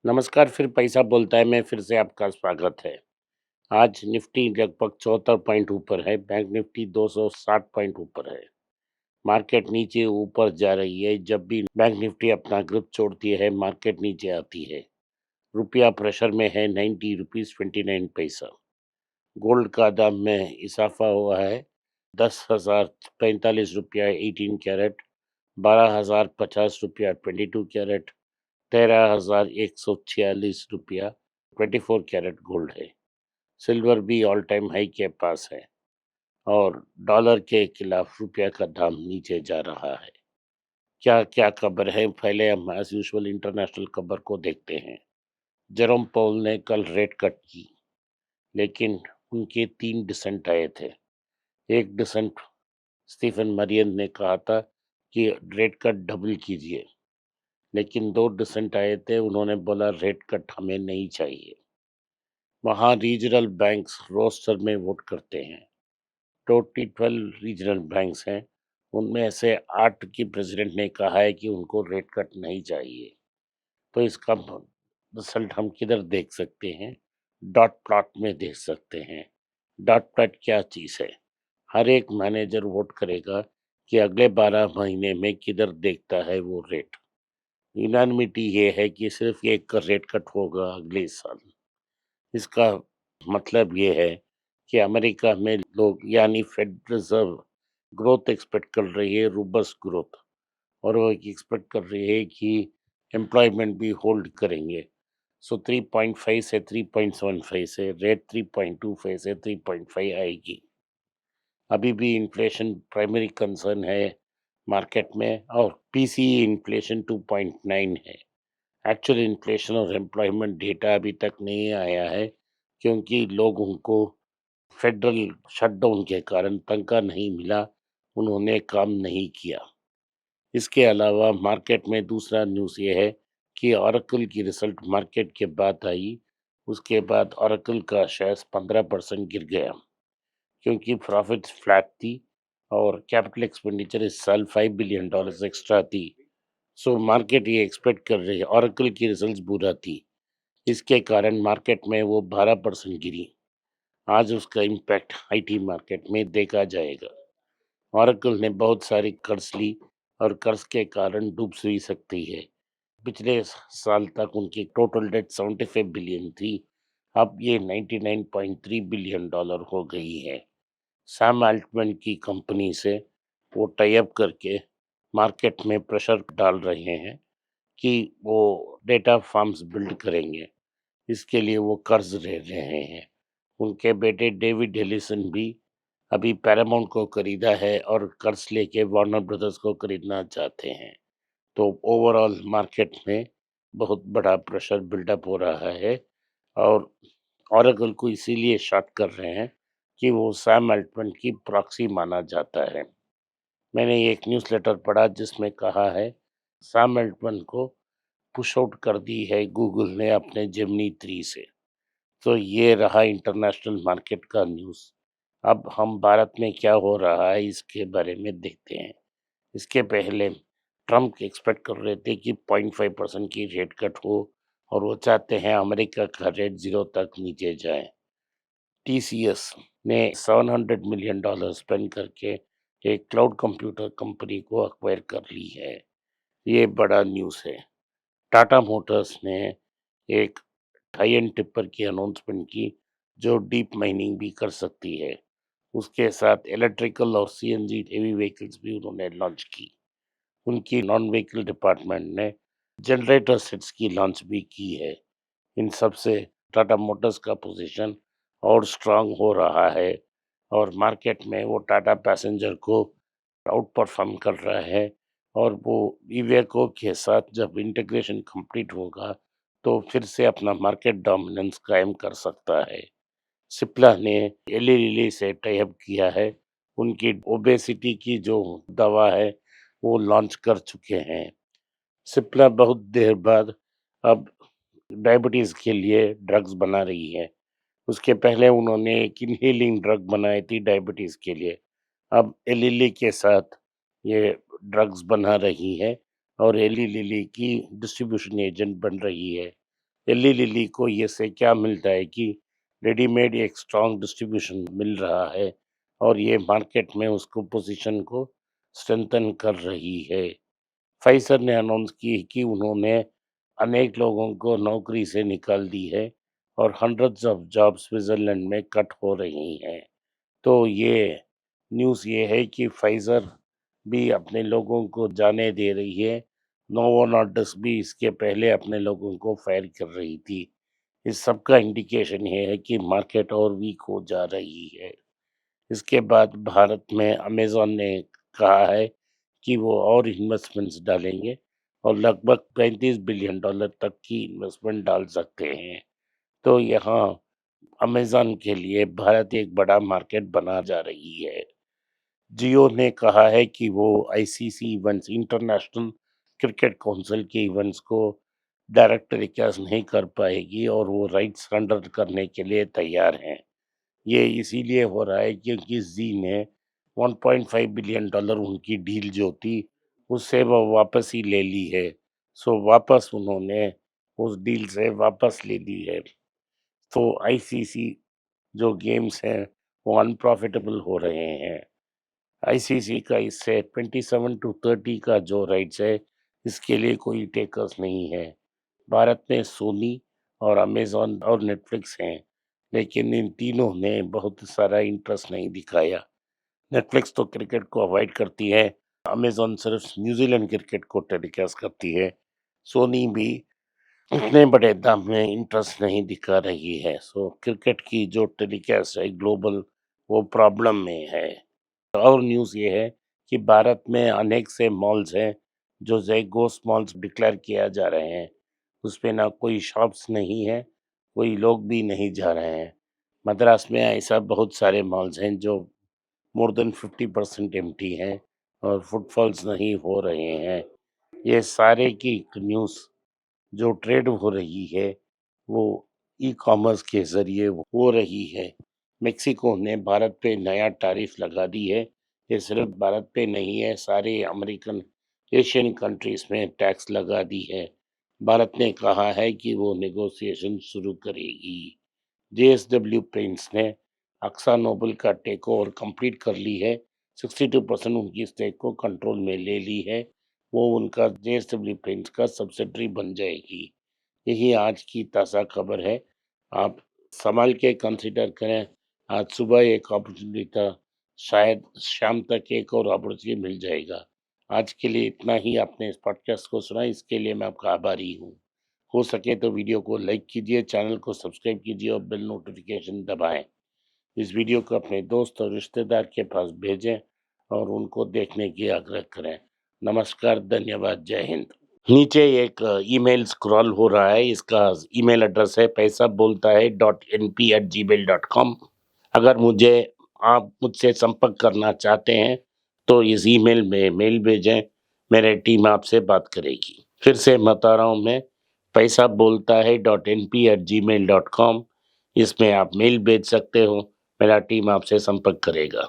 नमस्कार, फिर पैसा बोलता है में फिर से आपका स्वागत है। आज निफ्टी लगभग 74 पॉइंट ऊपर है, बैंक निफ्टी 260 पॉइंट ऊपर है। मार्केट नीचे ऊपर जा रही है, जब भी बैंक निफ्टी अपना ग्रिप छोड़ती है, मार्केट नीचे आती है। रुपया प्रेशर में है 90 रुपीज 29 पैसा। गोल्ड का दाम में इजाफा हुआ है 10,045 रुपया 18 कैरेट, 12,050 रुपया 22 कैरेट, 13,146 रुपया 24 कैरेट गोल्ड है। सिल्वर भी ऑल टाइम हाई के पास है और डॉलर के खिलाफ रुपया का दाम नीचे जा रहा है। क्या क्या खबर है, पहले हम एज यूजुअल इंटरनेशनल खबर को देखते हैं। जेरोम पॉल ने कल रेट कट की, लेकिन उनके 3 डिसेंट आए थे। एक डिसेंट स्टीफन मरियन ने कहा था कि रेट कट डबल कीजिए, लेकिन 2 डिसेंट आए थे, उन्होंने बोला रेट कट हमें नहीं चाहिए। वहाँ रीजनल बैंक्स रोस्टर में वोट करते हैं। टोटल 12 रीजनल बैंक्स हैं, उनमें से 8 की प्रेसिडेंट ने कहा है कि उनको रेट कट नहीं चाहिए। तो इसका रिजल्ट हम किधर देख सकते हैं? डॉट प्लॉट में देख सकते हैं। डॉट प्लॉट क्या चीज़ है? हर एक मैनेजर वोट करेगा कि अगले 12 महीने में किधर देखता है वो रेट। यूनानिमिटी ये है कि सिर्फ एक का रेट कट होगा अगले साल। इसका मतलब ये है कि अमेरिका में लोग यानी फेड रिजर्व ग्रोथ एक्सपेक्ट कर रही है, रोबस्ट ग्रोथ, और वो एक्सपेक्ट कर रही है कि एम्प्लॉयमेंट भी होल्ड करेंगे। सो 3.5 से 3.75 से रेट 3.25 से 3.5 आएगी। अभी भी इन्फ्लेशन प्राइमरी कंसर्न है मार्केट में, और पीसीई इन्फ्लेशन 2.9 है। एक्चुअल इन्फ्लेशन और एम्प्लॉयमेंट डेटा अभी तक नहीं आया है, क्योंकि लोगों को फेडरल शटडाउन के कारण तनख्वाह नहीं मिला, उन्होंने काम नहीं किया। इसके अलावा मार्केट में दूसरा न्यूज़ ये है कि ओरेकल की रिजल्ट मार्केट के बाद आई। उसके बाद ओरेकल का शेयर 15% गिर गया, क्योंकि प्रॉफिट फ्लैट थी और कैपिटल एक्सपेंडिचर इस साल $5 बिलियन एक्स्ट्रा थी। सो मार्केट ये एक्सपेक्ट कर रही है, ओरेकल की रिजल्ट्स बुरा थी, इसके कारण मार्केट में वो 12% गिरी। आज उसका इम्पैक्ट आईटी मार्केट में देखा जाएगा। ओरेकल ने बहुत सारी कर्ज ली और कर्ज के कारण डूब भी सकती है। पिछले साल तक उनकी टोटल डेट 75 बिलियन थी, अब ये 99.3 बिलियन डॉलर हो गई है। सैम अल्टमैन की कंपनी से वो टाई अप करके मार्केट में प्रेशर डाल रहे हैं कि वो डेटा फार्म्स बिल्ड करेंगे। इसके लिए वो कर्ज ले रहे हैं। उनके बेटे डेविड हेलिसन भी अभी पैरामाउंट को खरीदा है और कर्ज लेके वार्नर ब्रदर्स को खरीदना चाहते हैं। तो ओवरऑल मार्केट में बहुत बड़ा प्रेशर बिल्डअप हो रहा है, और ओरेकल को इसीलिए शॉर्ट कर रहे हैं कि वो सैम अल्टमैन की प्रॉक्सी माना जाता है। मैंने एक न्यूज़लेटर पढ़ा जिसमें कहा है सैम अल्टमैन को पुश आउट कर दी है गूगल ने अपने जेमिनी 3 से। तो ये रहा इंटरनेशनल मार्केट का न्यूज़। अब हम भारत में क्या हो रहा है इसके बारे में देखते हैं। इसके पहले ट्रम्प एक्सपेक्ट कर रहे थे कि 0.5% की रेट कट हो, और वो चाहते हैं अमेरिका का रेट 0 तक नीचे जाए। टीसीएस ने $700 मिलियन स्पेंड करके एक क्लाउड कंप्यूटर कंपनी को अक्वायर कर ली है। ये बड़ा न्यूज़ है। टाटा मोटर्स ने एक हाई एंड टिप्पर की अनाउंसमेंट की, जो डीप माइनिंग भी कर सकती है। उसके साथ इलेक्ट्रिकल और सीएनजी हेवी व्हीकल्स भी उन्होंने लॉन्च की। उनकी नॉन व्हीकल डिपार्टमेंट ने जनरेटर सेट्स की लॉन्च भी की है। इन सब से टाटा मोटर्स का पोजीशन और स्ट्रांग हो रहा है, और मार्केट में वो टाटा पैसेंजर को आउट परफॉर्म कर रहा है। और वो इवेको के साथ जब इंटीग्रेशन कंप्लीट होगा, तो फिर से अपना मार्केट डोमिनेंस कायम कर सकता है। सिप्ला ने एली लिली से टाई अप किया है। उनकी ओबेसिटी की जो दवा है वो लॉन्च कर चुके हैं। सिप्ला बहुत देर बाद अब डायबिटीज़ के लिए ड्रग्स बना रही है। उसके पहले उन्होंने एक इनहेलिंग ड्रग बनाई थी डायबिटीज़ के लिए। अब एली लिली के साथ ये ड्रग्स बना रही है, और एली लिली की डिस्ट्रीब्यूशन एजेंट बन रही है। एली लिली को ये से क्या मिलता है कि रेडीमेड एक स्ट्रॉन्ग डिस्ट्रीब्यूशन मिल रहा है और ये मार्केट में उसको पोजीशन को स्ट्रेंथन कर रही है। फाइजर ने अनाउंस की कि उन्होंने अनेक लोगों को नौकरी से निकाल दी है और हंड्रेड्स ऑफ जॉब्स स्विट्जरलैंड में कट हो रही हैं। तो ये न्यूज़ ये है कि फाइजर भी अपने लोगों को जाने दे रही है। नोवो नॉर्डिस्क भी इसके पहले अपने लोगों को फायर कर रही थी। इस सब का इंडिकेशन ये है कि मार्केट और वीक हो जा रही है। इसके बाद भारत में अमेज़न ने कहा है कि वो और इन्वेस्टमेंट्स डालेंगे और लगभग $35 बिलियन तक की इन्वेस्टमेंट डाल सकते हैं। तो यहाँ अमेज़न के लिए भारत एक बड़ा मार्केट बना जा रही है। जियो ने कहा है कि वो ICC events international cricket council के इवेंट्स को डायरेक्ट टेलीकास्ट नहीं कर पाएगी और वो राइट्स सरेंडर करने के लिए तैयार हैं। ये इसीलिए हो रहा है क्योंकि जी ने $1.5 बिलियन उनकी डील जो थी उससे वो वापस ही ले ली है। सो वापस उन्होंने उस डील से वापस ले ली है। तो आईसीसी जो गेम्स हैं वो अनप्रॉफिटेबल हो रहे हैं। आईसीसी का इससे 27 to 30 का जो राइट्स है इसके लिए कोई टेकर्स नहीं है। भारत में सोनी और अमेज़न और नेटफ्लिक्स हैं, लेकिन इन तीनों ने बहुत सारा इंटरेस्ट नहीं दिखाया। नेटफ्लिक्स तो क्रिकेट को अवॉइड करती है, अमेज़न सिर्फ न्यूज़ीलैंड क्रिकेट को टेलीकास्ट करती है। सोनी भी उतने बड़े दाम में इंटरेस्ट नहीं दिखा रही है। सो क्रिकेट की जो टेलीकास्ट है ग्लोबल वो प्रॉब्लम में है। और न्यूज़ ये है कि भारत में अनेक से मॉल्स हैं जो ज़ेगोस मॉल्स डिक्लेयर किया जा रहे हैं। उसपे ना कोई शॉप्स नहीं है, कोई लोग भी नहीं जा रहे हैं। मद्रास में ऐसा बहुत सारे मॉल्स हैं जो मोर देन 50% एम्प्टी हैं और फुटफॉल्स नहीं हो रहे हैं। ये सारे की न्यूज़ जो ट्रेड हो रही है वो ई-कॉमर्स के ज़रिए हो रही है। मेक्सिको ने भारत पे नया टैरिफ लगा दी है। ये सिर्फ भारत पे नहीं है, सारे अमेरिकन एशियन कंट्रीज़ में टैक्स लगा दी है। भारत ने कहा है कि वो नेगोशिएशन शुरू करेगी। जेएसडब्ल्यू पेंट्स ने अक्सा नोबेल का टेक ओवर कंप्लीट कर ली है। 62% उनकी स्टेक को कंट्रोल में ले ली है। वो उनका जेएसडब्ल्यू पेंट्स का सब्सिडरी बन जाएगी। यही आज की ताज़ा खबर है। आप संभाल के कंसिडर करें। आज सुबह एक अपॉर्चुनिटी था, शायद शाम तक एक और अपॉर्चुनिटी मिल जाएगा। आज के लिए इतना ही। आपने इस पॉडकास्ट को सुना, इसके लिए मैं आपका आभारी हूँ। हो सके तो वीडियो को लाइक कीजिए, चैनल को सब्सक्राइब कीजिए और बेल नोटिफिकेशन दबाएं। इस वीडियो को अपने दोस्त और रिश्तेदार के पास भेजें और उनको देखने की आग्रह करें। नमस्कार, धन्यवाद, जय हिंद। नीचे एक ईमेल स्क्रॉल हो रहा है, इसका ईमेल एड्रेस है पैसा बोलता है .np@gmail.com। अगर आप मुझसे संपर्क करना चाहते हैं तो इस ईमेल में मेल भेजें, मेरी टीम आपसे बात करेगी। फिर से बता रहा हूँ मैं, पैसा बोलता है .np@gmail.com। इसमें आप मेल भेज सकते हो, मेरा टीम आपसे संपर्क करेगा।